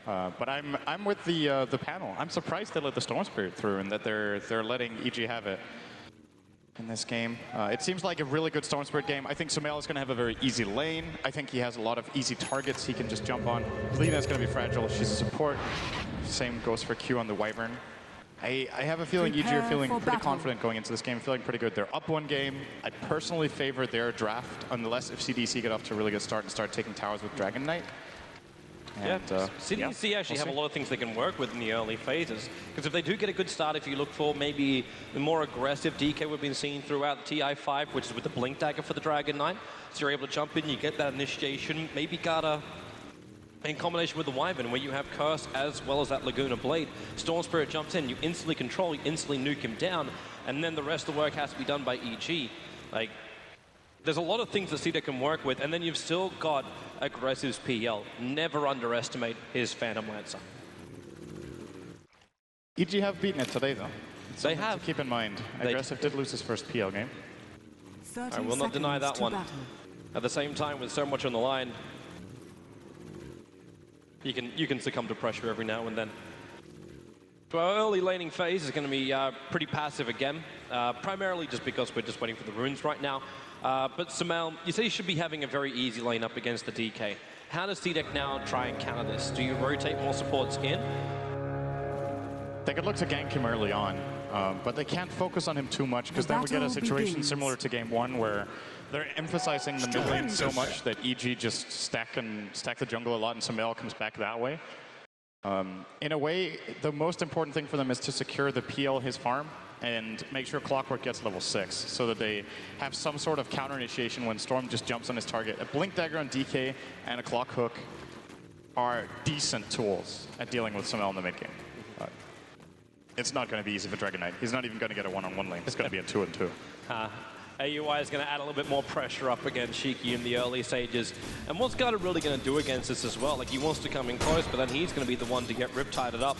But I'm with the panel. I'm surprised they let the Storm Spirit through and that they're letting EG have it in this game. It seems like a really good Storm Spirit game. I think Sumail is going to have a very easy lane. I think he has a lot of easy targets he can just jump on. Lina is going to be fragile. She's a support. Same goes for Q on the Wyvern. I have a feeling EG are feeling pretty confident going into this game, feeling pretty good. They're up one game. I personally favor their draft, unless if CDEC get off to a really good start and start taking towers with Dragon Knight. And, CDEC actually have a lot of things they can work with in the early phases. Because if they do get a good start, if you look for maybe the more aggressive DK we've been seeing throughout the TI5, which is with the Blink Dagger for the Dragon Knight, so you're able to jump in, you get that initiation, maybe Gata in combination with the Wyvern, where you have Curse as well as that Laguna Blade. Storm Spirit jumps in, you instantly control, you instantly nuke him down, and then the rest of the work has to be done by EG. Like, there's a lot of things that CDEC can work with, and then you've still got Aggressive's PL. Never underestimate his Phantom Lancer. EG have beaten it today, though. They have. To keep in mind, Aggressive did lose his first PL game. I will not deny that one. At the same time, with so much on the line, you can succumb to pressure every now and then. So our early laning phase is going to be pretty passive again, primarily just because we're just waiting for the runes right now. But Sumail, you say you should be having a very easy lane up against the DK. How does CDEC now try and counter this? Do you rotate more supports in? They could look to gank him early on, but they can't focus on him too much because then we get a situation similar to game one where they're emphasizing the mid lane so much that EG just stack the jungle a lot and Sumail comes back that way. In a way, the most important thing for them is to secure the PL his farm and make sure Clockwork gets level 6 so that they have some sort of counter initiation when Storm just jumps on his target. A Blink Dagger on DK and a Clock Hook are decent tools at dealing with Sumail in the mid game. It's not going to be easy for Dragon Knight. He's not even going to get a one-on-one lane. It's going to be a 2-on-2. AUI is going to add a little bit more pressure up against Shiki in the early stages. And what's Gata really going to do against this as well? Like, he wants to come in close, but then he's going to be the one to get riptided up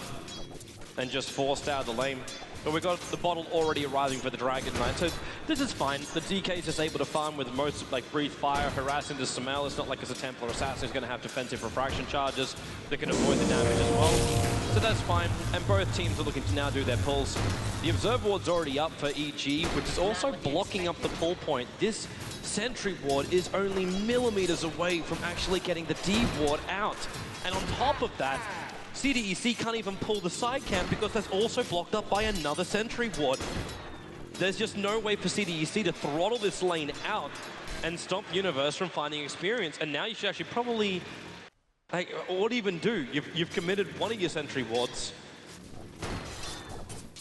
and just forced out of the lane. But we've got the bottle already arriving for the Dragon Knight, so this is fine. The DK is just able to farm with most, like, Breathe Fire, harass into Sumail. It's not like it's a Templar Assassin who's going to have defensive refraction charges that can avoid the damage as well. So that's fine, and both teams are looking to now do their pulls. The Observer Ward's already up for EG, which is also blocking up the pull point. This Sentry Ward is only millimeters away from actually getting the D Ward out. And on top of that, CDEC can't even pull the side camp because that's also blocked up by another Sentry Ward. There's just no way for CDEC to throttle this lane out and stop Universe from finding experience. And now you should actually probably, like, what do you even do? You've committed one of your Sentry Wards.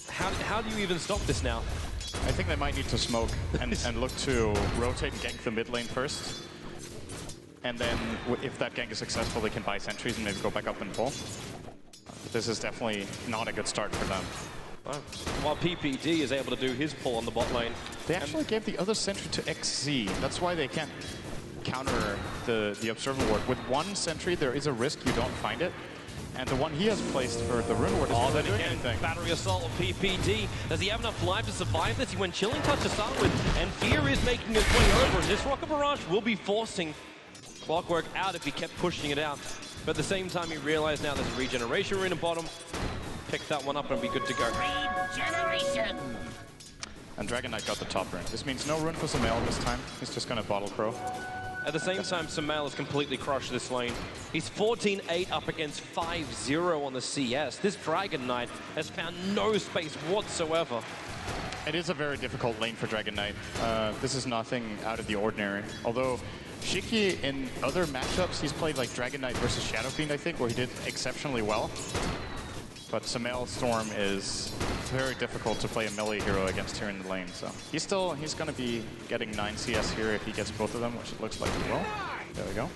How do you even stop this now? I think they might need to smoke and look to rotate and gank the mid lane first. And then if that gank is successful, they can buy sentries and maybe go back up and pull. This is definitely not a good start for them. Wow. While PPD is able to do his pull on the bot lane. They actually gave the other sentry to XZ. That's why they can't counter the Observer Ward. With one sentry, there is a risk you don't find it. And the one he has placed for the Rune Ward is not doing anything. Battery Assault of PPD. Does he have enough life to survive this? He went Chilling Touch to start with, and Fear is making his way over. And this Rocket Barrage will be forcing Clockwork out if he kept pushing it out. But at the same time, he realized now there's a Regeneration Rune in bottom. Pick that one up and be good to go. Regeneration! And Dragon Knight got the top rune. This means no rune for Sumail this time. He's just going to Bottle Crow. At the same time, Sumail has completely crushed this lane. He's 14-8 up against 5-0 on the CS. This Dragon Knight has found no space whatsoever. It is a very difficult lane for Dragon Knight. This is nothing out of the ordinary. Although Shiki, in other matchups, he's played like Dragon Knight versus Shadow Fiend, I think, where he did exceptionally well. But Sumail Storm is very difficult to play a melee hero against here in the lane. So he's going to be getting 9 CS here if he gets both of them, which it looks like he will. There we go.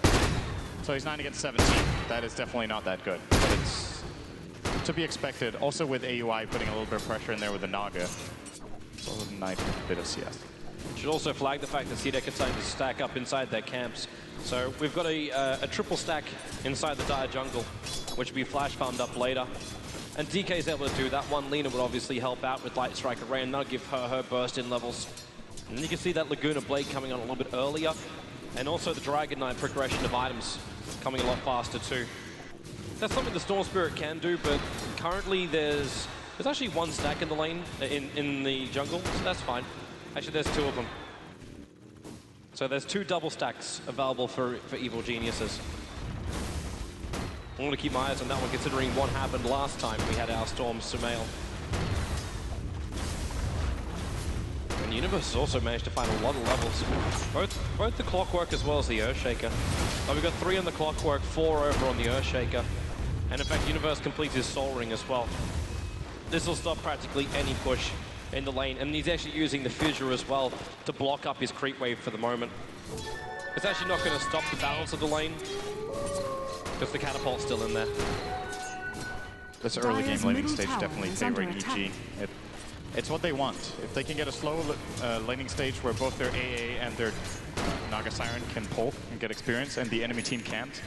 So he's 9 against 17. That is definitely not that good, but it's to be expected. Also with AUI putting a little bit of pressure in there with the Naga. So a nice bit of CS. Should also flag the fact that CDEC are starting to stack up inside their camps. So we've got a triple stack inside the Dire Jungle, which will be flash farmed up later. And DK is able to do that. One Lina would obviously help out with Light Strike Array, and that'll give her burst in levels. And then you can see that Laguna Blade coming on a little bit earlier. And also the Dragon Knight progression of items coming a lot faster too. That's something the Storm Spirit can do, but currently there's actually one stack in the lane, in the jungle, so that's fine. Actually, there's two of them. So there's two double stacks available for Evil Geniuses. I'm going to keep my eyes on that one, considering what happened last time we had our Storm Sumail. And Universe has also managed to find a lot of levels. Both the Clockwork as well as the Earthshaker. So we've got 3 on the Clockwork, 4 over on the Earthshaker. And in fact, Universe completes his Soul Ring as well. This will stop practically any push in the lane, and he's actually using the Fissure as well to block up his creep wave for the moment. It's actually not going to stop the balance of the lane, because the Catapult's still in there. This early game laning stage definitely favoring EG. It's what they want. If they can get a slow laning stage where both their AA and their Naga Siren can pull and get experience, and the enemy team can't,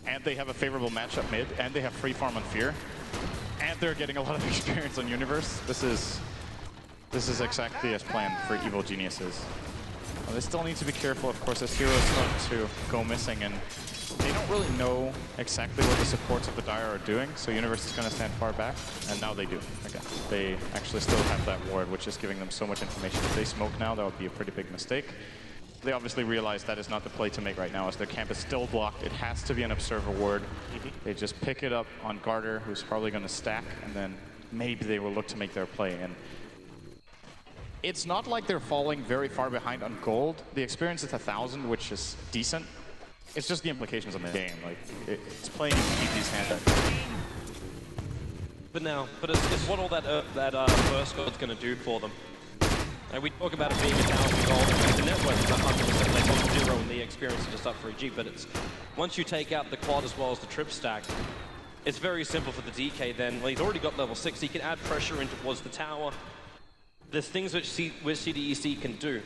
and they have a favorable matchup mid, and they have free farm on Fear, and they're getting a lot of experience on Universe, this is exactly as planned for Evil Geniuses. Well, they still need to be careful, of course, as heroes start to go missing, and they don't really know exactly what the supports of the Dire are doing, so Universe is going to stand far back, and now they do. Again, they actually still have that ward, which is giving them so much information. If they smoke now, that would be a pretty big mistake. They obviously realize that is not the play to make right now, as their camp is still blocked. It has to be an Observer ward. They just pick it up on Garter, who's probably going to stack, and then maybe they will look to make their play. And it's not like they're falling very far behind on gold. The experience is 1,000, which is decent. It's just the implications on the game. Like, it's playing into EG's hand. But it's what all that first gold's going to do for them. And we talk about it being 1,000 gold, and the net worth is 100%, they got 0 and the experience is just up for EG, but it's, once you take out the quad as well as the trip stack, it's very simple for the DK then. Well, he's already got level 6, he can add pressure in towards the tower. There's things which CDEC can do.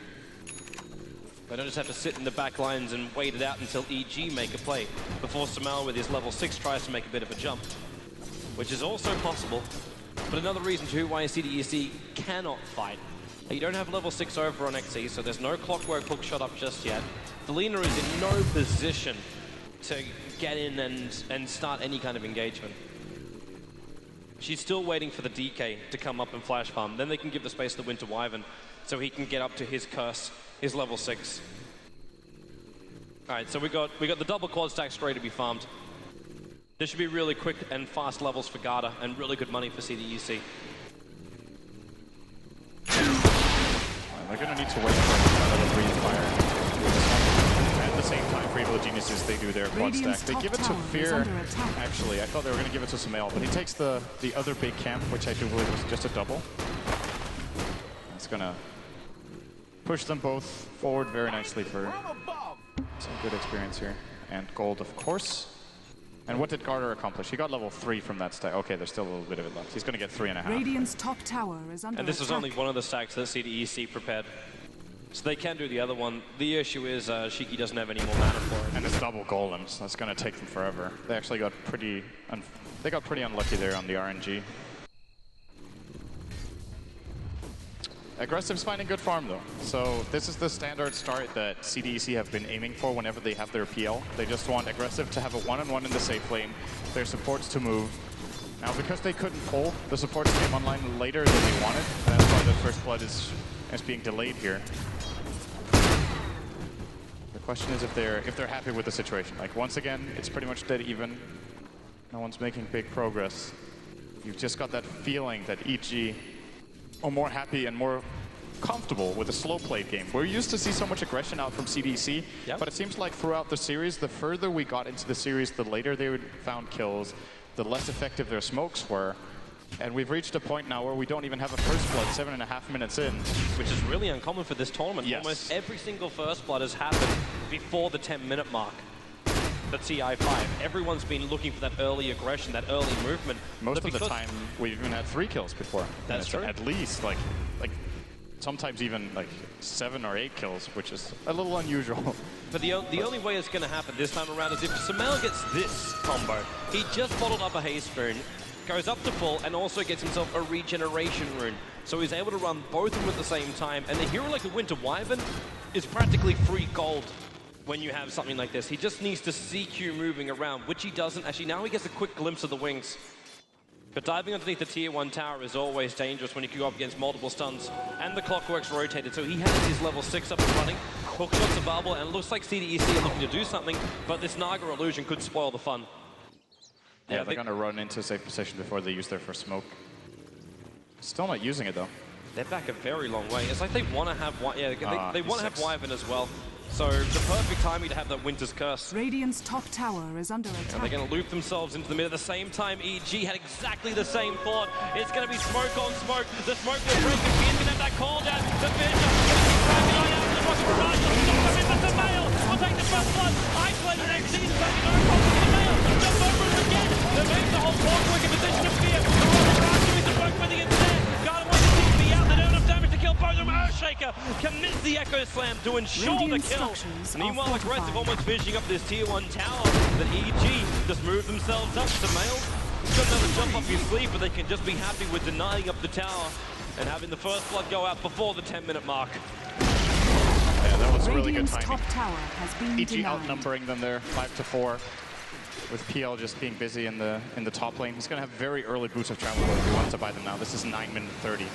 They don't just have to sit in the back lines and wait it out until EG make a play, before Sumail with his level 6 tries to make a bit of a jump, which is also possible. But another reason too why CDEC cannot fight. You don't have level 6 over on XE, so there's no Clockwork hook shot up just yet. The Lina is in no position to get in and start any kind of engagement. She's still waiting for the DK to come up and flash farm. Then they can give the space to Winter Wyvern so he can get up to his curse, his level 6. Alright, so we got the double quad stack straight to be farmed. This should be really quick and fast levels for Garda and really good money for CDEC. They're going to need to wait for another breathe fire. At the same time, for Evil Geniuses, they do their quad stack. They give it to Fear, actually. I thought they were going to give it to Sumail, but he takes the other big camp, which I do believe was just a double. It's going to push them both forward very nicely for some good experience here. And gold, of course. And what did Garter accomplish? He got level 3 from that stack. Okay, there's still a little bit of it left. He's going to get 3.5. Radiant's top tower is under And this attack. is only one of the stacks that CDEC prepared. So they can do the other one. The issue is Shiki doesn't have any more mana for it. And it's double golems. That's going to take them forever. They actually got pretty unlucky there on the RNG. Aggressive's finding good farm though. So this is the standard start that CDEC have been aiming for whenever they have their PL. They just want Aggressive to have a one-on-one in the safe lane, their supports to move. Now because they couldn't pull, the supports came online later than they wanted. That's why the first blood is being delayed here. The question is if they're happy with the situation. Like once again, it's pretty much dead even. No one's making big progress. You've just got that feeling that EG are more happy and more comfortable with a slow played game. We're used to see so much aggression out from CDEC, but it seems like throughout the series, the further we got into the series, the later they found kills, the less effective their smokes were. And we've reached a point now where we don't even have a first blood 7.5 minutes in. Which is really uncommon for this tournament. Yes. Almost every single first blood has happened before the 10-minute mark. That's CI5. Everyone's been looking for that early aggression, that early movement. Most of the time, we've even had 3 kills before. That's true. At least, like sometimes even like 7 or 8 kills, which is a little unusual. But the only way it's going to happen this time around is if Sumail gets this combo. He just bottled up a haste rune, goes up to full, and also gets himself a regeneration rune. So he's able to run both of them at the same time. And a hero like a Winter Wyvern is practically free gold when you have something like this. He just needs to CQ moving around, which he doesn't. Actually, now he gets a quick glimpse of the wings. But diving underneath the tier 1 tower is always dangerous when you can go up against multiple stuns. And the clockwork's rotated, so he has his level 6 up and running. Hookshot's available, and it looks like CDEC are looking to do something, but this Naga illusion could spoil the fun. Yeah, they're gonna run into a safe position before they use their first smoke. Still not using it though. They're back a very long way. It's like they want to have, they want to have Wyvern as well. So the perfect timing to have that Winter's Curse. Radiant's top tower is under attack. And they're going to loop themselves into the mid at the same time. EG had exactly the same thought. It's going to be smoke on smoke. The smoke will break. If he's going to have that call down, the Fisher is going to be driving right out to the rocket barrage. The Mail will take the first blood. Isolated next season, but no problem with the Mail. The Bombers again. They make the whole clockwork in position of fear. The rocket barrage doing the smoke with the instead. Garden wants to be out. They don't have damage to kill both of them. Earthshaker commits the Echo Slam to ensure the kill. Meanwhile, aggressive almost finishing up this tier 1 tower. But EG just move themselves up to Mail. Got another jump up his sleeve, but they can just be happy with denying up the tower and having the first blood go out before the 10-minute mark. Yeah, that was really good timing. Top tower has been EG denied. outnumbering them there, 5-4. With PL just being busy in the top lane. He's going to have very early boots of travel if he wants to buy them now. This is 9:30.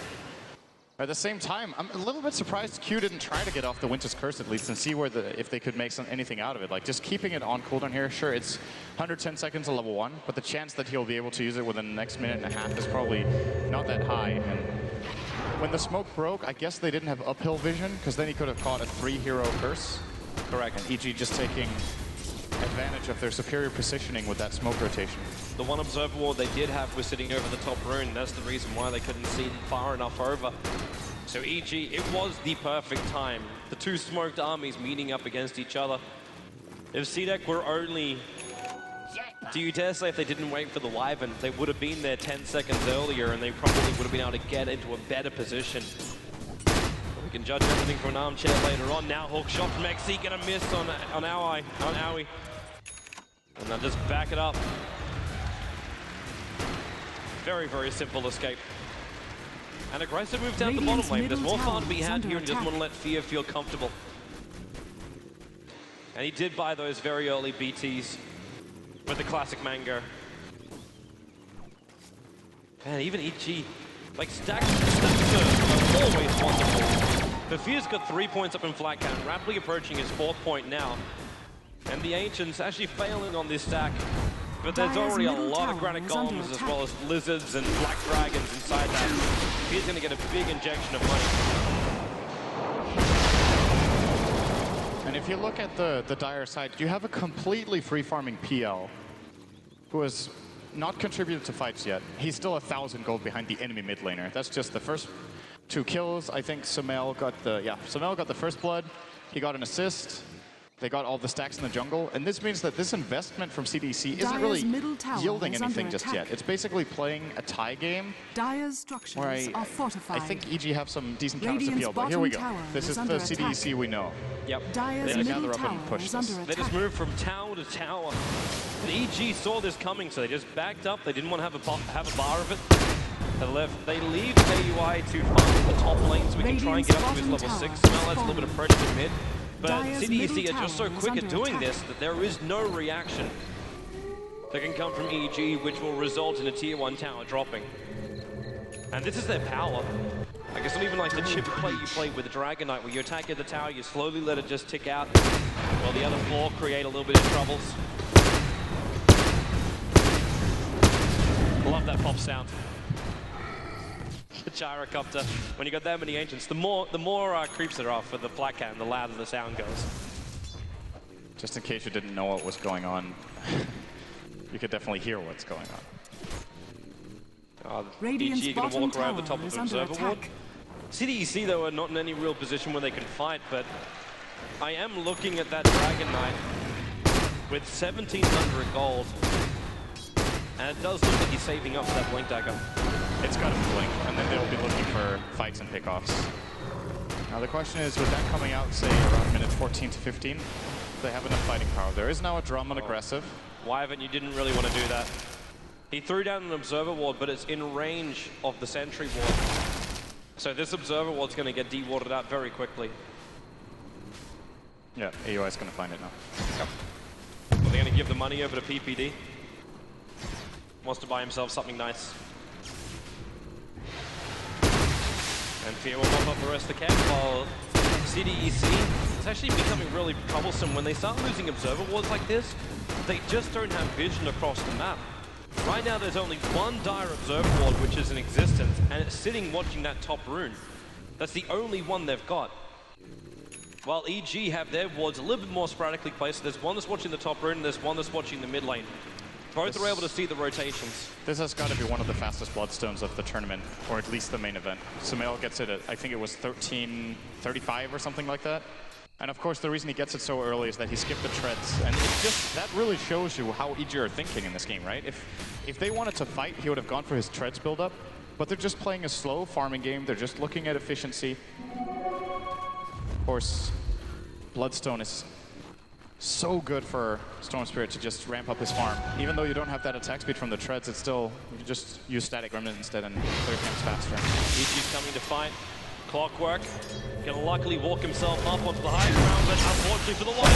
At the same time, I'm a little bit surprised Q didn't try to get off the Winter's Curse at least and see where if they could make anything out of it. Like just keeping it on cooldown here, sure, it's 110 seconds at level 1, but the chance that he'll be able to use it within the next minute and a half is probably not that high. And when the smoke broke, I guess they didn't have uphill vision because then he could have caught a 3-hero curse. Correct. And EG just taking advantage of their superior positioning with that smoke rotation. The one observer ward they did have was sitting over the top rune. That's the reason why they couldn't see far enough over. So EG, it was the perfect time. The two smoked armies meeting up against each other. If CDEC were only... Do you dare say if they didn't wait for the Wyvern, they would have been there 10 seconds earlier and they probably would have been able to get into a better position. We can judge everything from an armchair later on. Now Hookshot from XC gonna miss on Owie. And they'll just back it up. Very, very simple escape. An aggressive move down the bottom lane. There's more fun to be had here and he doesn't want to let Fear feel comfortable. And he did buy those very early BTs with the classic Mango. And even EG, like stacks are always wonderful. But Fear's got 3 points up in flat count, rapidly approaching his 4th point now. And the Ancients actually failing on this stack. But there's already a lot of granite golems as well as lizards and black dragons inside that. He's going to get a big injection of money. And if you look at the Dire side, you have a completely free-farming PL who has not contributed to fights yet. He's still 1,000 gold behind the enemy mid laner. That's just the first 2 kills. I think Sumail got the first blood. He got an assist. They got all the stacks in the jungle, and this means that this investment from CDEC isn't really yielding anything just yet. It's basically playing a tie game. Dire's structures are fortified. I think EG have some decent counters to peel, but here we go. This is the CDEC we know. Yep. Dire's they gather up and push this. They just moved from tower to tower. The EG saw this coming, so they just backed up. They didn't want to have a bar of it. They leave AUI to farm the top lane so we can try and get up to his level 6. Smell adds a little bit of pressure to mid. But CDEC are just so quick at doing this that there is no reaction that can come from EG, which will result in a tier 1 tower dropping. And this is their power. Like, it's not even like the chip play you play with the Dragon Knight, where you attack at the tower, you slowly let it just tick out, while the other 4 create a little bit of troubles. Love that pop sound. The Gyrocopter. When you got that many Ancients, the more creeps there are for the flat cam, the louder the sound goes. Just in case you didn't know what was going on, you could definitely hear what's going on. EG gonna walk around the top of the observer ward. CDEC though are not in any real position where they can fight, but I am looking at that Dragon Knight with 1,700 gold, and it does look like he's saving up for that Blink Dagger. It's got a blink, and then they'll be looking for fights and pickoffs. Now the question is, with that coming out, say around minutes 14 to 15, they have enough fighting power. There is now a drum on aggressive. Wyvern, you didn't really want to do that. He threw down an observer ward, but it's in range of the sentry ward. So this observer ward's going to get de-warded out very quickly. Yeah, AUI is going to find it now. Yep. Are they going to give the money over to PPD? Wants to buy himself something nice. And Fear will pop up the rest of the camp, while CDEC is actually becoming really troublesome. When they start losing observer wards like this, they just don't have vision across the map. Right now there's only one dire observer ward which is in existence, and it's sitting watching that top rune. That's the only one they've got. While EG have their wards a little bit more sporadically placed. There's one that's watching the top rune, and there's one that's watching the mid lane. Both are able to see the rotations. This has got to be one of the fastest Bloodstones of the tournament, or at least the main event. Sumail gets it at, I think it was 13:35 or something like that. And of course, the reason he gets it so early is that he skipped the treads. And it just, that really shows you how EG are thinking in this game, right? If they wanted to fight, he would have gone for his treads build-up. But they're just playing a slow farming game. They're just looking at efficiency. Of course, Bloodstone is so good for Storm Spirit to just ramp up his farm. Even though you don't have that attack speed from the treads, it's still, you can just use Static Remnant instead and clear camps faster. EG's coming to fight. Clockwork gonna luckily walk himself up onto the high ground, but unfortunately for the White,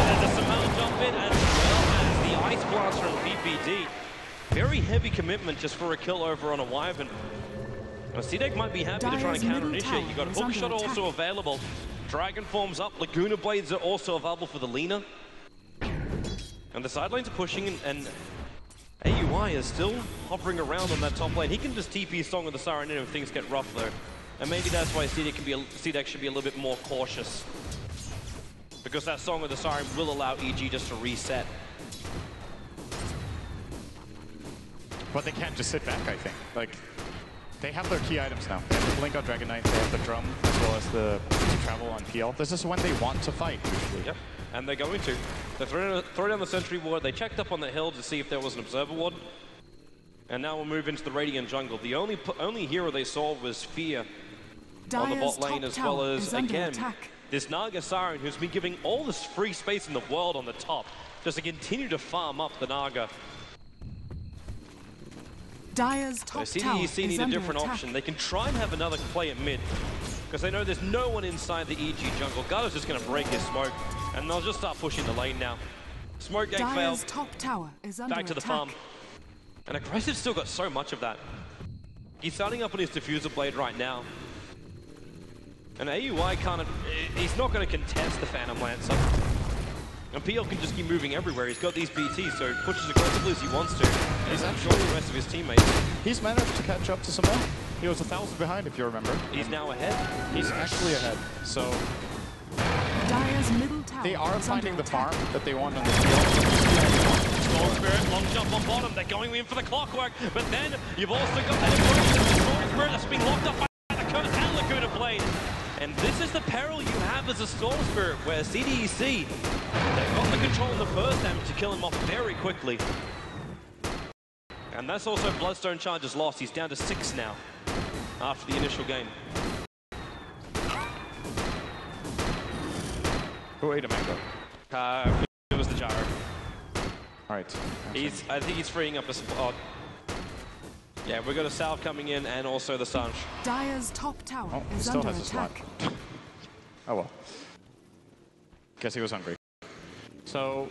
there's a Sumail jump in, as well as the Ice Blast from PPD. Very heavy commitment just for a kill over on a Wyvern. Now, CDEC might be happy to try and counter-initiate. You've got Hookshot also available. Dragon Forms up. Laguna Blades are also available for the Lina. And the side lanes are pushing, and AUI is still hovering around on that top lane. He can just TP Song of the Siren in if things get rough, though. And maybe that's why CDEC should be a little bit more cautious. Because that Song of the Siren will allow EG just to reset. But they can't just sit back, I think. Like, they have their key items now. They have the Blink on Dragon Knight, they have the Drum, as well as the Travel on PL. This is when they want to fight, usually. Yep, and they're going to. They throw down the Sentry Ward, they checked up on the hill to see if there was an Observer Ward. And now we'll move into the Radiant jungle. The only hero they saw was Fear on the bot lane, as well as, again, this Naga Siren, who's been giving all this free space in the world on the top, just to continue to farm up the Naga. Dire's top CDEC need a different option. They can try and have another play at mid, because they know there's no one inside the EG jungle. Gato's just going to break his smoke, and they'll just start pushing the lane now. Smoke gank failed. Top tower is under back to the farm. And Aggressive's still got so much of that. He's starting up on his Diffuser Blade right now. And AUI he's not going to contest the Phantom Lancer. And PL can just keep moving everywhere. He's got these BTs, so he pushes aggressively as he wants to. And he's actually the rest of his teammates. He's managed to catch up to Sumail. He was 1,000 behind, if you remember. He's now ahead. He's actually ahead. So Dire's middle tower they are finding the farm that they want on the field. Storm Spirit, long jump on bottom. They're going in for the Clockwork, but then you've also got that Storm Spirit that's being locked up by the Curse and Laguna Blade. And this is the peril you have as a Storm Spirit, where CDEC, they've got the control in the first damage to kill him off very quickly. And that's also Bloodstone Charge's loss. He's down to 6 now, after the initial game. Who ate a mango? It was the Gyro. All right. I think he's freeing up a spot. Yeah, we've got a Salve coming in, and also the Sanj. Dire's top tower he is still under has a slot. attack. Oh well. Guess he was hungry. So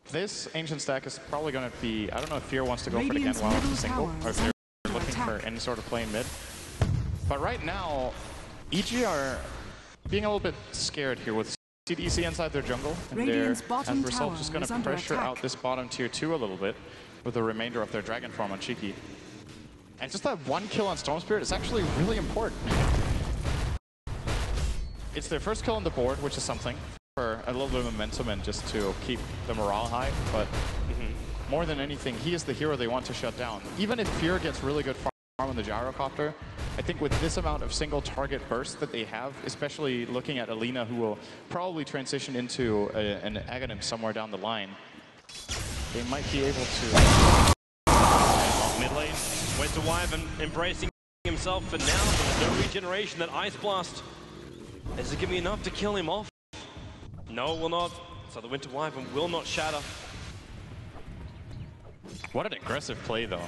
this Ancient Stack is probably going to be, I don't know if Fear wants to go for it again while it's single, or if they're looking for any sort of play in mid. But right now, EG are being a little bit scared here with CDEC inside their jungle, and they're, as a result, just going to pressure out this bottom tier 2 a little bit with the remainder of their Dragon Form on Cheeky. And just that one kill on Storm Spirit is actually really important. It's their first kill on the board, which is something for a little bit of momentum and just to keep the morale high. But more than anything, he is the hero they want to shut down. Even if Fear gets really good farm on the Gyrocopter, I think with this amount of single target burst that they have, especially looking at Alina, who will probably transition into an Aghanim somewhere down the line, they might be able to... Mid lane, where's the Wyvern embracing himself for now? There's no regeneration. That Ice Blast, is it going to be enough to kill him off? No, it will not. So the Winter Wyvern will not shatter. What an aggressive play, though,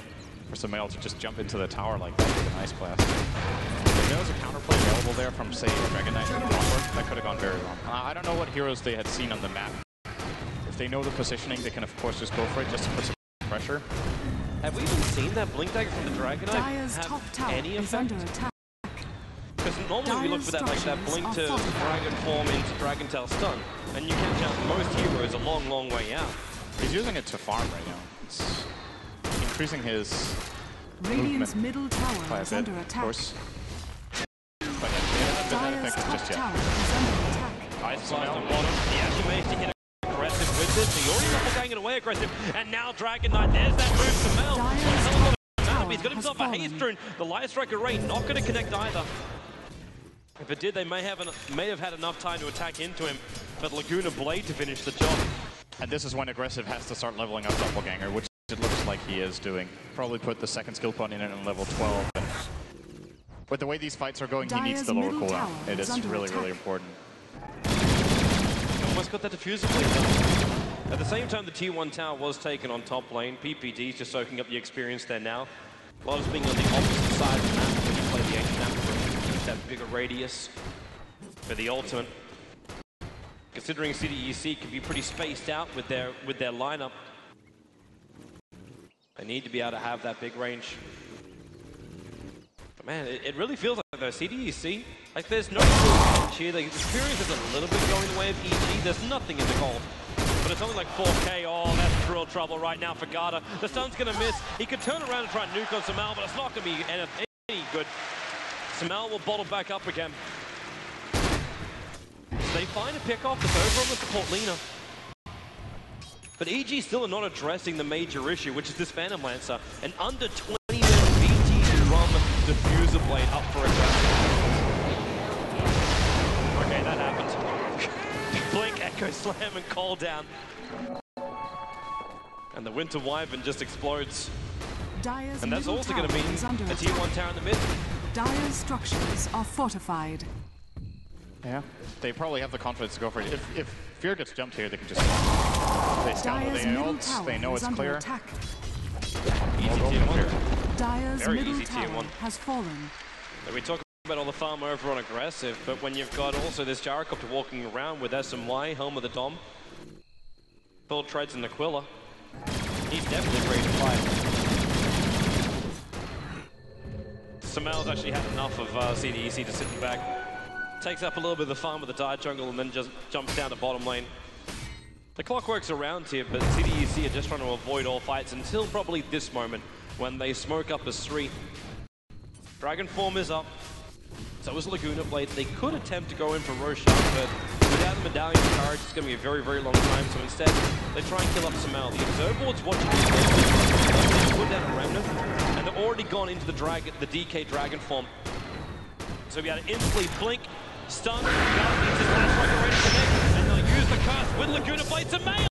for Sumail to just jump into the tower like that with an Ice Blast. there was a counterplay available there from, say, Dragon Knight or Clockwork, that could have gone very wrong. I don't know what heroes they had seen on the map. If they know the positioning, they can of course just go for it just to put some pressure. Have we even seen that Blink Dagger from the Dragon Knight Dire's have top tower any is effect? under attack. Because normally we look for that, like that Blink to Dragon form into Dragon Tail stun, and you catch out most heroes a long, long way out. He's using it to farm right now. It's increasing his Radiant's movement middle tower by a is bit, under of attack. course. But yeah, they haven't been that Dire's effective top just yet. tower is under attack. Ice Blast on bottom. He actually managed to hit aggressive with this. He already doppelganging away aggressive. And now Dragon Knight, there's that move to Mel. Dire's tower He's got himself a has haste fallen. rune. The Light Striker Ray not going to connect either. If it did, they may have had enough time to attack into him. But Laguna Blade to finish the job. And this is when Aggressive has to start leveling up Doppelganger, which it looks like he is doing. Probably put the second skill point in it on level 12. And with the way these fights are going, he needs the lower cooldown. It is really, really important. Almost got that diffuser blade done. At the same time, the tier 1 tower was taken on top lane. PPD's just soaking up the experience there now. Love's being on the opposite side of the map when you play the Ancient Amber. That bigger radius for the ultimate. Considering CDEC can be pretty spaced out with their lineup, they need to be able to have that big range. But man, it really feels like though CDEC, like there's no punch here. The experience is a little bit going the way of EG. There's nothing in the gold. But it's only like 4K. Oh, that's real trouble right now for Garda. The stun's gonna miss. He could turn around and try and nuke on Samal, but it's not gonna be any good. Samal will bottle back up again. They find a pick off. It's over on the support Lina. But EG still are not addressing the major issue, which is this Phantom Lancer. An under 20-minute BT drum diffuser blade up for a grab. Okay, that happened. Blink, Echo Slam, and Call Down. And the Winter Wyvern just explodes. Dire's And that's middle also going to tower mean is under a tier 1 attack. tower in the mid. Dire's structures are fortified. Yeah, they probably have the confidence to go for it. If Fear gets jumped here, they can just... They scout Dire's the middle ults, tower they know is it's under clear. attack. Easy We'll tier go 1. for Fear. Dire's Very middle easy tier tower 1. has fallen. We talk about all the farm over on aggressive, but when you've got also this Gyrocopter walking around with SMY, Helm of the Dom, full treads in Aquila, he's definitely ready to fight. Samel's actually had enough of CDEC to sit back. Takes up a little bit of the farm with the Dire Jungle and then just jumps down to bottom lane. The clock works around here, but CDEC are just trying to avoid all fights until probably this moment when they smoke up as 3. Dragon form is up. So is Laguna Blade. They could attempt to go in for Roshan, but without the Medallion of Courage, it's going to be a very, very long time. So instead, they try and kill up Samal. The Observer Ward's watching this. They put down a Remnant, and they're already gone into the DK Dragon form. So we got to instantly blink, stun, Garda needs his last strike ready to connect, and they'll use the curse with Laguna Blade. Samal!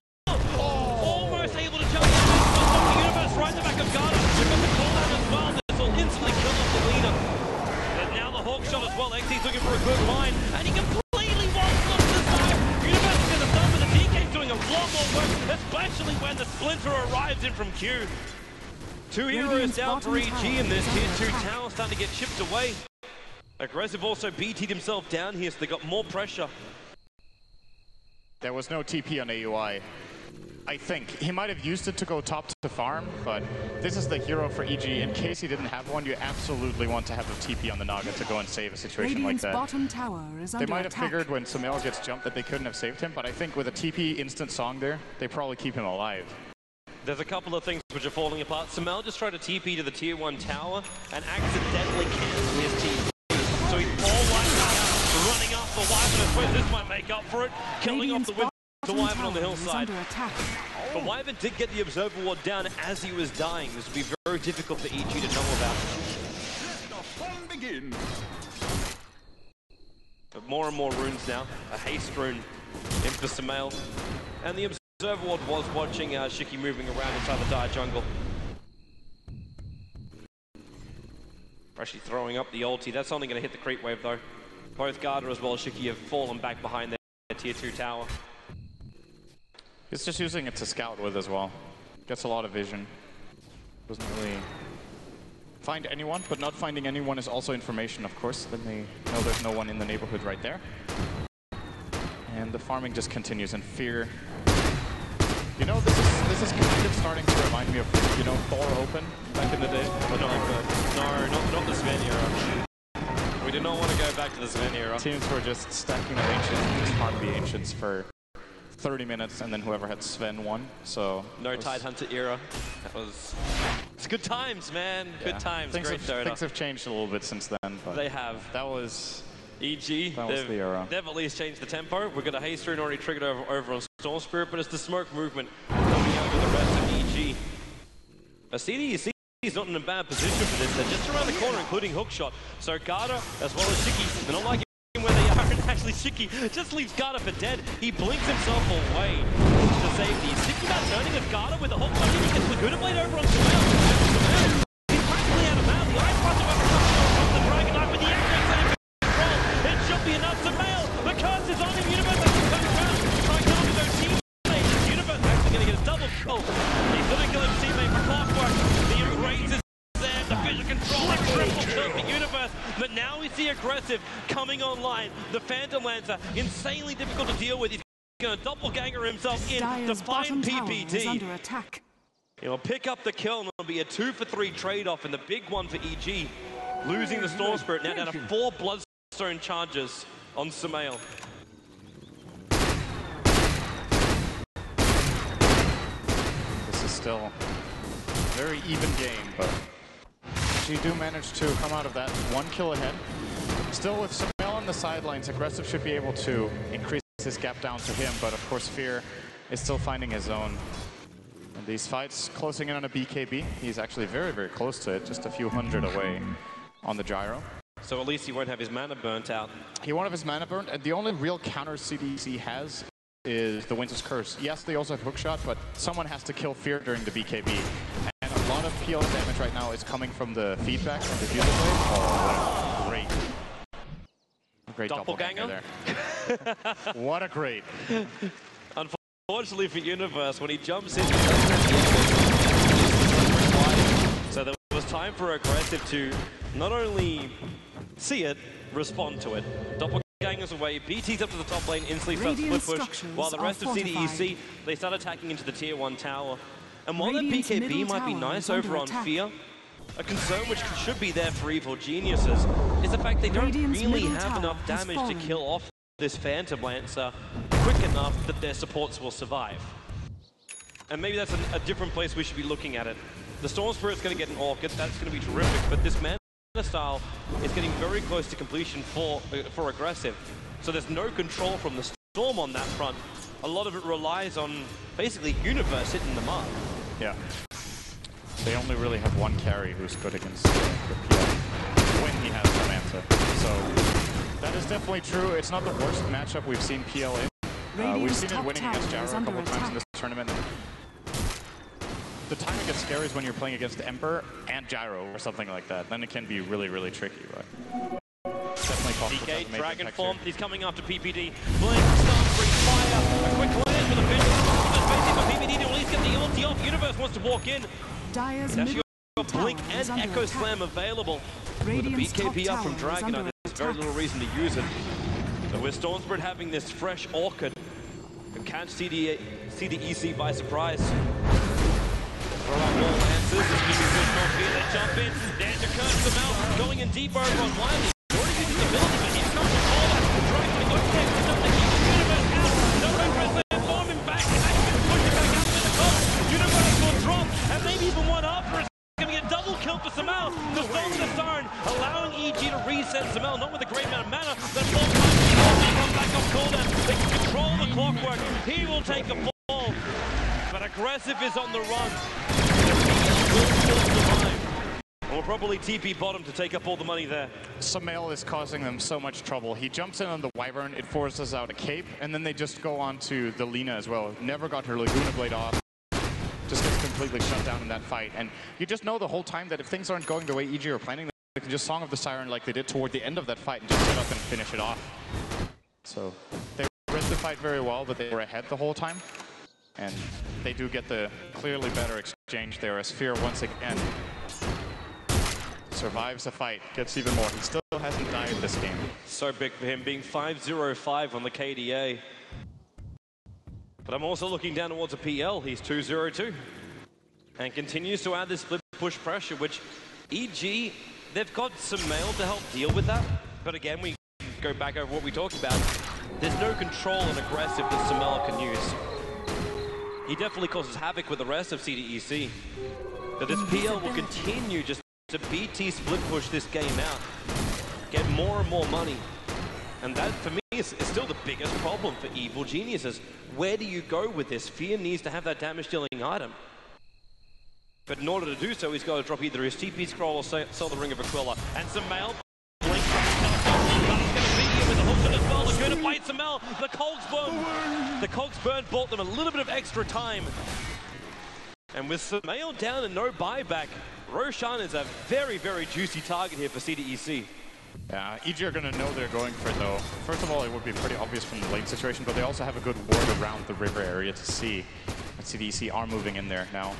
Almost able to jump in. The universe right in the back of Garda. They've got the cooldown as well. This will instantly kill off the leader. Hawk shot as well. XT's looking for a good line, and he completely walks off the side. Universe is going to stun, but the DK's doing a lot more work, especially when the Splinter arrives in from Q. 2 heroes down for EG in this tier 2 tower, starting to get chipped away. Aggressive also BT'd himself down here, so they got more pressure. There was no TP on AUI. I think he might have used it to go top to farm, but this is the hero for EG. In case he didn't have one, you absolutely want to have a TP on the Naga to go and save a situation Radiant's like that. bottom tower is under They might have attack. figured when Samuel gets jumped that they couldn't have saved him, but I think with a TP instant song there, they probably keep him alive. There's a couple of things which are falling apart. Samal just tried to TP to the tier 1 tower and accidentally canceled his TP. So he's all wiped out, running up the Wyvern. I suppose this might make up for it, killing off the Wyvern on the hillside. But Wyvern did get the Observer Ward down as he was dying. This would be very difficult for EG to know about. The fun begins. But more and more runes now. A haste rune in for Samal. And the Observer Ward was watching Shiki moving around inside the Dire Jungle. Actually throwing up the ulti. That's only going to hit the creep wave though. Both Garda as well as Shiki have fallen back behind their tier 2 tower. He's just using it to scout with as well. Gets a lot of vision. Doesn't really find anyone, but not finding anyone is also information, of course. Then they know there's no one in the neighborhood right there. And the farming just continues, and Fear. You know, this is kind of starting to remind me of, you know, Thor Open back in the day. But not the Sven era. We do not want to go back to the Sven era. Teams were just stacking their Ancients and just farming the Ancients for 30 minutes, and then whoever had Sven won. So no Tide Hunter era. It's good times, man. Good times. Great Dota. Things have changed a little bit since then. But they have. That was EG. That was the era. They've at least changed the tempo. We've got a haste rune already triggered over on Storm Spirit, but it's the smoke movement coming out with the rest of EG. A CDEC is not in a bad position for this. They're just around the corner, including Hookshot. So Garda, as well as Shiki, they're not liking where they are, and actually Shiki just leaves Garda for dead. He blinks himself away to safety. He's thinking about turning as Garda with a Hookshot. He gets Laguna Blade over on Sumail. He's practically out of mana. The Ice Blast over the Dragon Knight with the Apex under control. It should be enough. Sumail, the curse is on him. Universe has to come around. Trying to kill his teammate. Universe actually going to get a double kill. He's going to kill his teammate for Clockwork. The Embrace is there. The Vision Control, a triple kill for Universe. But now we see Aggressive coming online. The Phantom Lancer, insanely difficult to deal with. He's going to doppelganger himself in to find PPT. Under attack. He'll pick up the kill, and it'll be a 2-for-3 trade-off, and the big one for EG. Losing the Storm Spirit, now down to 4 Bloodstone charges on Sumail. This is still a very even game, but she do manage to come out of that 1 kill ahead. Still with Sumail on the sidelines, Aggressive should be able to increase his gap down to him, but of course Fear is still finding his own. And these fights closing in on a BKB. He's actually very, very close to it, just a few hundred away on the Gyro. So at least he won't have his mana burnt out. He won't have his mana burnt, and the only real counter CDEC has is the Winter's Curse. Yes, they also have Hookshot, but someone has to kill Fear during the BKB. And a lot of PL damage right now is coming from the feedback and the Fuser Blade. Oh, what a great doppelganger there. What a great. Unfortunately for Universe, when he jumps in, so there was time for Aggressive to not only see it, respond to it. Doppelgangers away, BT's up to the top lane, instantly starts split push, while the rest of CDEC, they start attacking into the tier 1 tower. And while that BKB might be nice over on Fear, a concern which should be there for Evil Geniuses is the fact they don't really have enough damage to kill off this Phantom Lancer quick enough that their supports will survive. And maybe that's a different place we should be looking at it. The Storm Spirit's going to get an Orchid, that's going to be terrific, but this mana style is getting very close to completion for Aggressive. So there's no control from the Storm on that front. A lot of it relies on basically Universe hitting the mark. Yeah. They only really have one carry who's good against the PL when he has some answer. So that is definitely true. It's not the worst matchup we've seen PL in. We've seen it winning against Gyro a couple times in this tournament. The time it gets scary is when you're playing against Ember and Gyro or something like that. Then it can be really, really tricky, right? Definitely possible. DK, Dragon Form, he's coming after PPD. Blink, Storm, Free Fire, a quick land for the Vision. Basically for PPD to at least get the ulti off. Universe wants to walk in. Dyer's Actually got Blink and Echo Slam available. With the BKB up from Dragon, there's very little reason to use it. So with Storm Spirit having this fresh Orchid, can catch CDEC by surprise. Throw out wall lances, this gives you good no fear, they jump in, there's a curse them out, going in deep over on Wiley. Already using the ability, but here comes the caller. Dragon to go next, it's up to keep Universe out. No Regress there, form him back, and that's going to push him back up to the top. Universe will drop, and maybe even one after it's going to be a double kill for Sumail. The Storm the Siren, allowing EG to reset Sumail, not with a great amount of mana. The Storm comes back off cooldown, they can control the clockwork. He will take a fall, but Aggressive is on the run. And we'll probably TP bottom to take up all the money there. Sumail is causing them so much trouble. He jumps in on the Wyvern, it forces out a cape, and then they just go on to the Lina as well. Never got her Laguna Blade off. Just gets completely shut down in that fight. And you just know the whole time that if things aren't going the way EG are planning, they can just Song of the Siren like they did toward the end of that fight and just set up and finish it off. So they read the fight very well, but they were ahead the whole time. And they do get the clearly better exchange there as Fear once again survives the fight, gets even more. He still hasn't died this game. So big for him, being 5-0-5 on the KDA. But I'm also looking down towards a PL. He's 2-0-2. And continues to add this split push pressure, which EG, they've got some mail to help deal with that. But again, we go back over what we talked about. There's no control and aggressive that Samel can use. He definitely causes havoc with the rest of CDEC. But this PL will continue just to BT split push this game out. Get more and more money. And that, for me, is still the biggest problem for Evil Geniuses. Where do you go with this? Fear needs to have that damage-dealing item. But in order to do so, he's got to drop either his TP scroll or sell the Ring of Aquila. And Samel, blink, he's going to beat you with the hook shot as well. Laguna fights Samel. The Cogs burn bought them a little bit of extra time. And with Samel down and no buyback, Roshan is a very, very juicy target here for CDEC. Yeah, EG are going to know they're going for it, though. First of all, it would be pretty obvious from the lane situation, but they also have a good ward around the river area to see that CDEC are moving in there now.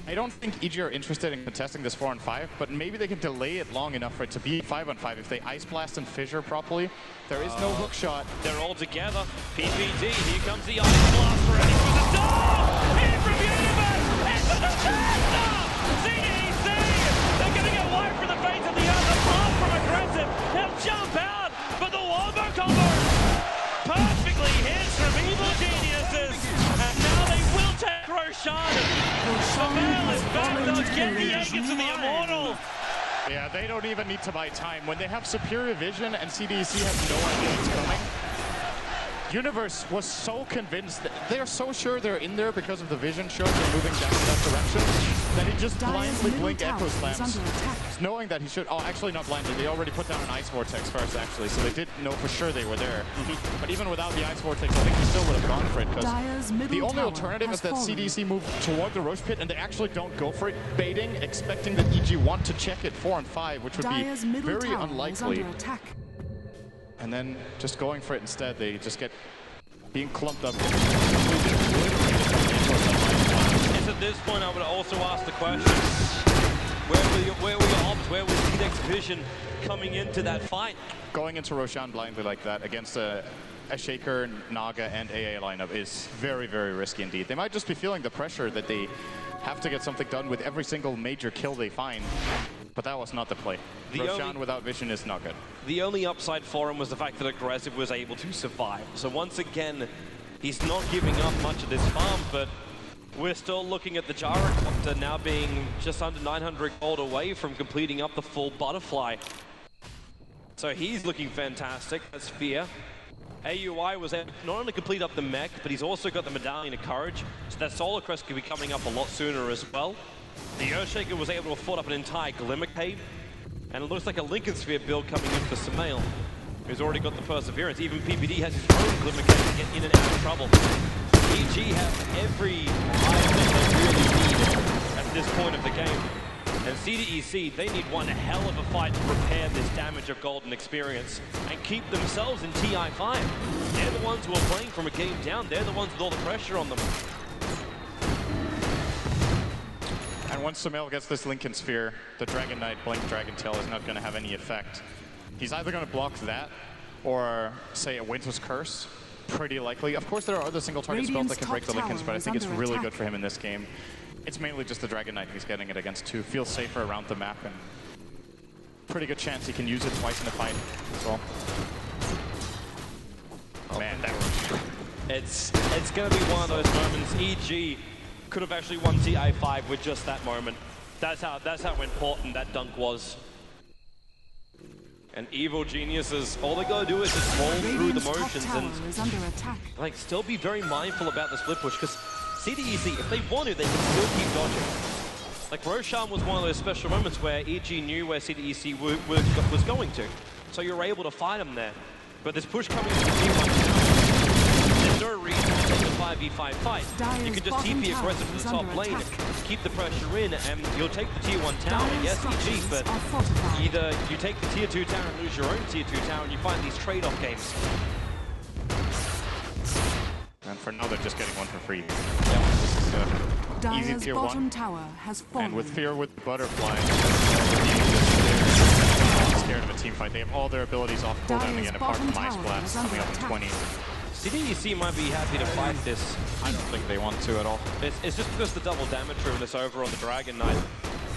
I don't think EG are interested in contesting this 4-on-5, but maybe they can delay it long enough for it to be 5-on-5 if they Ice Blast and Fissure properly. There is no hook shot. They're all together. PPD, here comes the Ice Blast ready for the door! In from Universe! It's a disaster! CDEC! They're going to get wide from the face of the other, far from aggressive. They'll jump out, but the Wombo combo perfectly hits from Evil Geniuses. And now they will take Roshan. Samel is back, they'll get the Aegis of the Immortal. Yeah, they don't even need to buy time. When they have superior vision and CDEC has no idea it's coming, Universe was so convinced, they're so sure they're in there because of the vision show they're moving down in that direction, that he just blindly blinked Echo Slams, knowing that he should, oh, actually not blindly, they already put down an Ice Vortex first, actually, so they did know for sure they were there. But even without the Ice Vortex, I think he still would have gone for it, because the only alternative is that CDEC move toward the Roche Pit, and they actually don't go for it, baiting, expecting that EG want to check it 4-on-5, which would be very unlikely. And then just going for it instead, they just get being clumped up. It's at this point I would also ask the question, where were your ops, where was CDEC's vision coming into that fight? Going into Roshan blindly like that against a Shaker, Naga, and AA lineup is very, very risky indeed. They might just be feeling the pressure that they have to get something done with every single major kill they find. But that was not the play. Roshan without vision is not good. The only upside for him was the fact that Aggressive was able to survive. So once again, he's not giving up much of this farm, but we're still looking at the Gyrocopter now being just under 900 gold away from completing up the full butterfly. So he's looking fantastic. That's Fear. AUI was able to not only complete up the mech, but he's also got the Medallion of Courage, so that Solar Crest could be coming up a lot sooner as well. The Earthshaker was able to afford up an entire Glimmer Cave, and it looks like a Lincoln Sphere build coming in for Samel, who's already got the Perseverance. Even PPD has his own Glimmer Cave to get in and out of trouble. EG have every item that they really need at this point of the game. And CDEC, they need one hell of a fight to repair this damage of golden experience and keep themselves in TI5. They're the ones who are playing from a game down. They're the ones with all the pressure on them. And once Samel gets this Lincoln Sphere, the Dragon Knight Blink Dragon Tail is not going to have any effect. He's either going to block that or, say, a Winter's Curse. Pretty likely. Of course, there are other single target spells that can break the Lincolns, but I think it's really good for him in this game. It's mainly just the Dragon Knight he's getting it against too. Feels safer around the map, and pretty good chance he can use it twice in the fight as well. Oh man, that was... It's going to be one of those moments. EG could have actually won TI5 with just that moment. That's how important that dunk was. And Evil Geniuses, all they gotta do is just roll through the motions and like still be very mindful about the split push, because CDEC, if they want to, they can still keep dodging. Like Roshan was one of those special moments where EG knew where CDEC was going to, so you were able to fight them there. But this push coming into the T1, there's no reason to take a 5v5 fight. You can just TP aggressive to the top lane, keep the pressure in, and you'll take the tier 1 tower, yes, EG, but either you take the tier 2 tower and lose your own tier 2 tower, and you find these trade-off games. And for now, they're just getting one for free. Yep. Easy Dire's tier bottom 1. tower has fallen. And with Fear with Butterfly, they're scared of a team fight. They have all their abilities off cooldown Dire's again, apart from bottom Ice tower Blast is under coming up in attack. 20. CDEC might be happy to fight this. I don't think they want to at all. It's just because the double damage room is over on the Dragon Knight.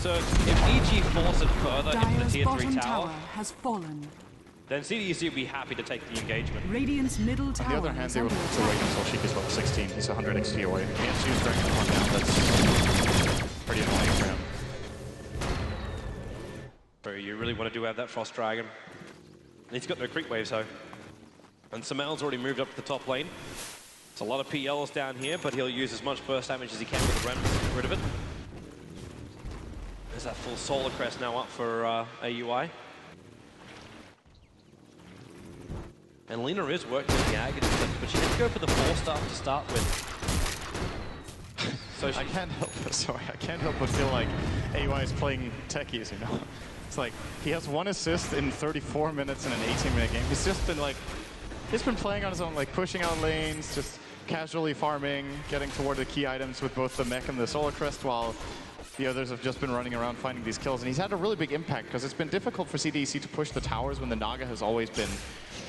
So if EG force it further into the Dire's tier 3 bottom tower, tower has fallen. then CDEC would be happy to take the engagement. Radiant's middle On tower the other hand, is they would under have to wait attack. until Sheik is level 16. He's 100 XP away. He has to use Dragon Horn now. That's pretty annoying for him. So you really want to have that Frost Dragon. And he's got no creep waves, though. And Samel's already moved up to the top lane. It's a lot of PLs down here, but he'll use as much burst damage as he can with the Remnants to get rid of it. There's that full Solar Crest now up for AUI. And Lena is working in the Agony, but she had to go for the 4-star to start with. So I can't help but feel like AUI is playing techies, you know? It's like, he has 1 assist in 34 minutes in an 18-minute game. He's just been like, he's been playing on his own, like pushing out lanes, just casually farming, getting toward the key items with both the mech and the Solar Crest, while the others have just been running around finding these kills. And he's had a really big impact, because it's been difficult for CDEC to push the towers when the Naga has always been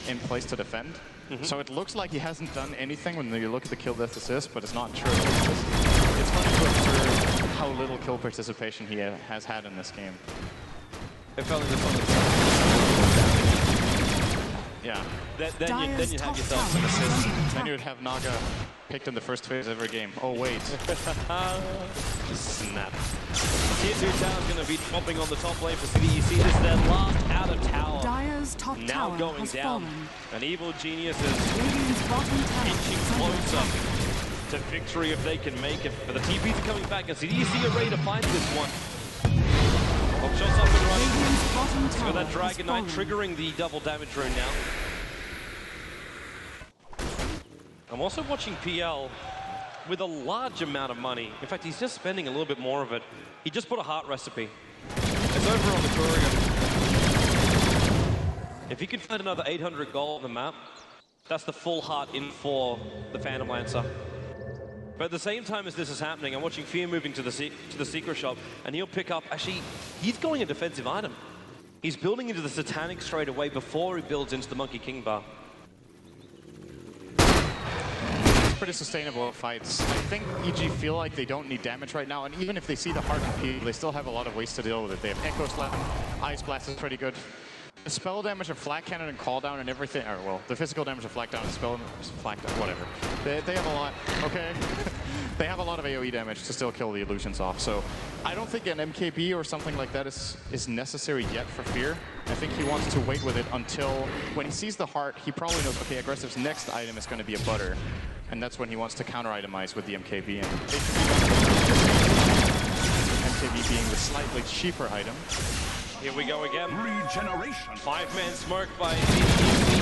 in place to defend. So it looks like he hasn't done anything when you look at the kill death assist, but it's not true. It's funny to observe how little kill participation he has had in this game. if only this on the Yeah. then you Dire's have top yourself some tower is assists. under Then attack. you would have Naga picked in the first phase of every game. Oh, wait. Snap. Tier 2 tower's going to be dropping on the top lane for CDEC. This is their last out of tower. Dire's top Now tower going has down. fallen. An evil genius is Radiant's bottom tower inching is under closer attack. to victory if they can make it. But the TPs are coming back, and CDEC are ready to find this one. Hook shots up and running. Radiant's bottom Got tower that Dragon Knight has fallen. triggering the double damage rune now. I'm also watching PL with a large amount of money. In fact, he's just spending a little bit more of it. He just put a heart recipe. It's over on the Courier. If he can find another 800 gold on the map, that's the full heart in for the Phantom Lancer. But at the same time as this is happening, I'm watching Fear moving to the secret shop, and he'll pick up, actually, he's going a defensive item. He's building into the Satanic straight away before he builds into the Monkey King bar. Pretty sustainable fights. I think EG feel like they don't need damage right now, and even if they see the heart and peel, they still have a lot of ways to deal with it. They have Echo Slap, Ice Blast is pretty good. The spell damage of Flat Cannon and Call Down and everything, or well, the physical damage of Flat Down and Flat Down, whatever. They have a lot, okay? They have a lot of AoE damage to still kill the illusions off, so I don't think an MKB or something like that is necessary yet for Fear. I think he wants to wait with it until, when he sees the heart, he probably knows, okay, Aggressive's next item is going to be a Butter. And that's when he wants to counter-itemize with the MKB. And MKB being the slightly cheaper item. Here we go again. Regeneration. 5-man smoke by CDEC.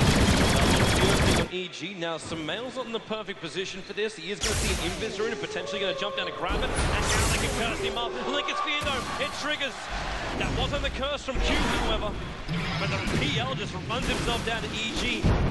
On EG. Now, Samel's not in the perfect position for this. He is going to see an Invis rune and potentially going to jump down and grab it. And now they can curse him up. Link is Fear, though. It triggers. That wasn't the curse from Q, however. But the PL just runs himself down to EG,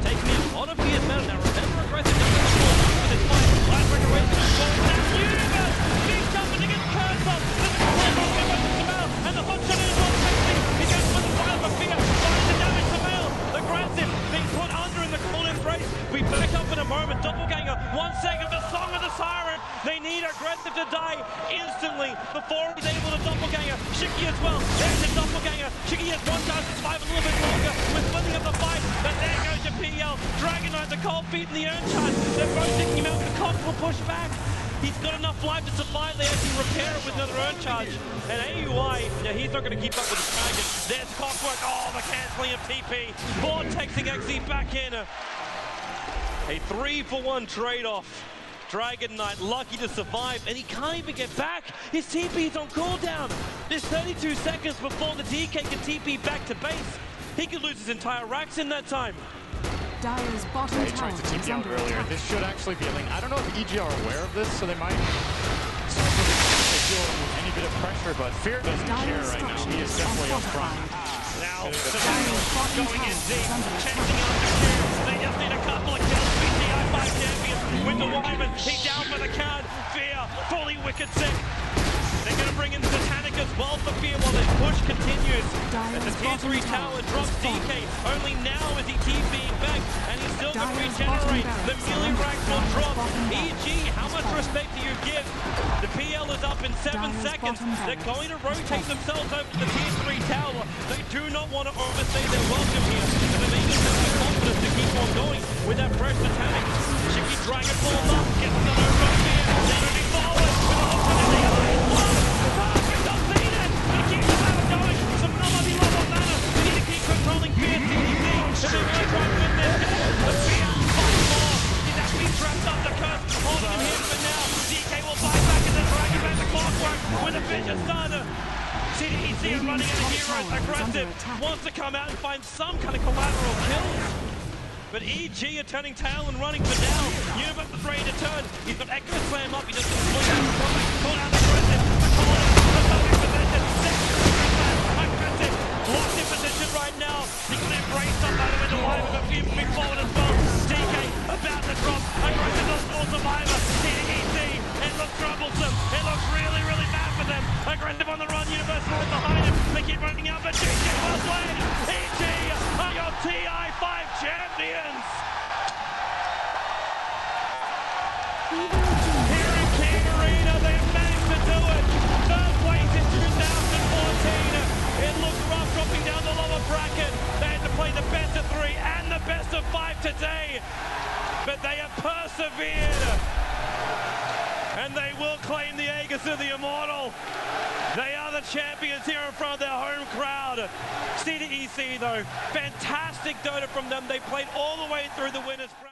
taking in a lot of Fear's metal. Now, remember, aggressive doesn't score with his fight. Light Breaker raises his goal. Now, Universe! Big jumping to get the curse up. This is the play from Samel. And the hot shot is not effective. He goes for the fire for Fear. Finds the damage to Samel. Aggressive being put under in the cool embrace. We back up in a moment. Doppelganger. 1 second. The Song of the Siren. They need Aggressive to die instantly before he's able to doppelganger. Shiki as well. There's a doppelganger. Shiki has 1 chance to survive a little bit longer with splitting up the fight. But there goes your PL. Dragon Knight, the cold feet, and the urn charge. They're both taking him out. The cops will push back. He's got enough life to survive. They actually repair it with another urn charge. And AUI, yeah, he's not going to keep up with the Dragon. There's Cockwork. Oh, the cancelling of TP. Vortexing XE back in. A 3-for-1 trade-off. Dragon Knight lucky to survive, and he can't even get back. His TP's on cooldown. There's 32 seconds before the DK can TP back to base. He could lose his entire racks in that time. Dire's bottom They tower tried to is TP out under earlier. attack. This should actually be a lane. I don't know if EG are aware of this, so they might start with it if they feel any bit of pressure, but Fear doesn't care Dire's right now. structures He is are definitely up front. fortified. Now, Dire's bottom going in tower deep, is under chasing attack. out the kills. They just need a couple of kills. BTI 5 champions with the Wyvern. He's down for the count. Fear, fully wicked sick. They're going to bring in Satanic as well for Fear while this push continues. As the tier 3 tower drops DK. Only now is he TPing back, and he's still going to regenerate. The melee rank will drop. EG, how much respect do you give? The PL is up in 7 seconds. They're going to rotate themselves over to the tier 3 tower. They do not want to overstay their welcome here. And the Eagles have the confidence to keep on going with that fresh Satanic. Chicky Dragon falls up, gets the no from Fear. They're moving forward with a hook in the eye. Controlling Fear, CDEC, if they really try to win this game, but Fear fights more. He's actually trapped up the curse, holding him here for now. DK will fight back and then dragging back the clockwork with a vicious starter. CDEC is running out of heroes, aggressive, wants to come out and find some kind of collateral kills. But EG are turning tail and running for now. Universe is ready to turn. He's got Echo Slam up, he just pulled out the product, pulled out aggressive, the corner, the starting position, aggressive, locked in position right now. He's going to embrace somebody with the Wyvern, but Fear moving forward as well. DK about to drop, aggressive on full survivor. CDEC, it looks troublesome, it looks really, really bad for them. Aggressive on the run, Universe right behind him. They keep running out, but DK was lane. EG are your TI5 champions. Here in King Arena, they've managed to do it. Third place in 2014. It looks rough dropping down the lower bracket. They had to play the best of 3 and the best of 5 today. But they have persevered. And they will claim the Aegis of the Immortal. They are the champions here in front of their home crowd. CDEC though, fantastic Dota from them. They played all the way through the winners.